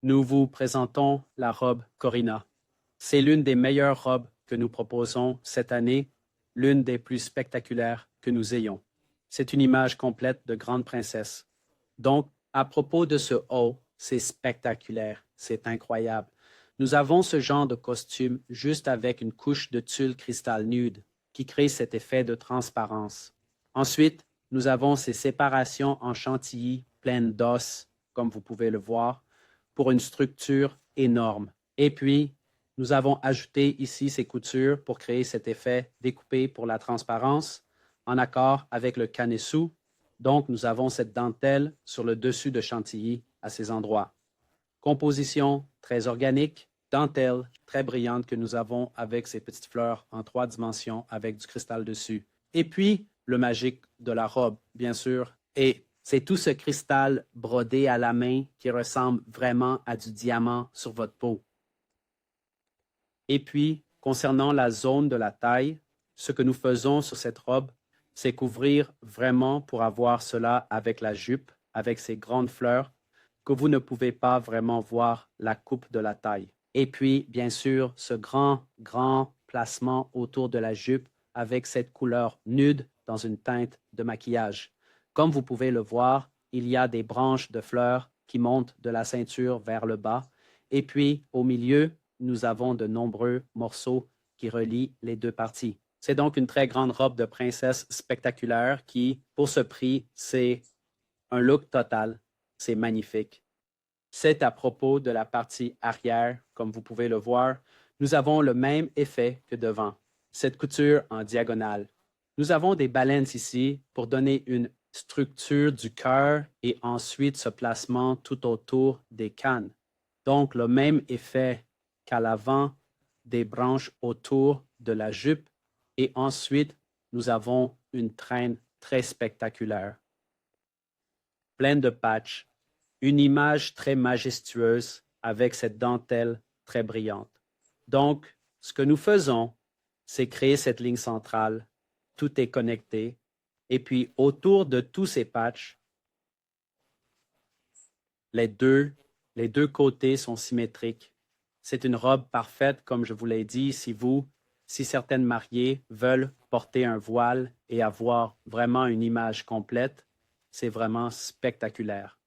Nous vous présentons la robe Corina. C'est l'une des meilleures robes que nous proposons cette année, l'une des plus spectaculaires que nous ayons. C'est une image complète de grande princesse. Donc, à propos de ce haut, c'est spectaculaire, c'est incroyable. Nous avons ce genre de costume juste avec une couche de tulle cristal nude qui crée cet effet de transparence. Ensuite, nous avons ces séparations en chantilly pleines d'os, comme vous pouvez le voir, pour une structure énorme. Et puis, nous avons ajouté ici ces coutures pour créer cet effet découpé pour la transparence, en accord avec le canessou. Donc, nous avons cette dentelle sur le dessus de chantilly à ces endroits. Composition très organique, dentelle très brillante que nous avons avec ces petites fleurs en 3 dimensions avec du cristal dessus. Et puis, le magique de la robe, bien sûr. Et c'est tout ce cristal brodé à la main qui ressemble vraiment à du diamant sur votre peau. Et puis, concernant la zone de la taille, ce que nous faisons sur cette robe, c'est couvrir vraiment pour avoir cela avec la jupe, avec ces grandes fleurs, que vous ne pouvez pas vraiment voir la coupe de la taille. Et puis, bien sûr, ce grand placement autour de la jupe avec cette couleur nude dans une teinte de maquillage. Comme vous pouvez le voir, il y a des branches de fleurs qui montent de la ceinture vers le bas. Et puis, au milieu, nous avons de nombreux morceaux qui relient les deux parties. C'est donc une très grande robe de princesse spectaculaire qui, pour ce prix, c'est un look total. C'est magnifique. C'est à propos de la partie arrière, comme vous pouvez le voir. Nous avons le même effet que devant, cette couture en diagonale. Nous avons des baleines ici pour donner une structure du cœur et ensuite ce placement tout autour des cannes. Donc, le même effet qu'à l'avant, des branches autour de la jupe et ensuite, nous avons une traîne très spectaculaire, pleine de patchs, une image très majestueuse avec cette dentelle très brillante. Donc, ce que nous faisons, c'est créer cette ligne centrale. Tout est connecté. Et puis, autour de tous ces patchs, les deux côtés sont symétriques. C'est une robe parfaite, comme je vous l'ai dit, si certaines mariées veulent porter un voile et avoir vraiment une image complète, c'est vraiment spectaculaire.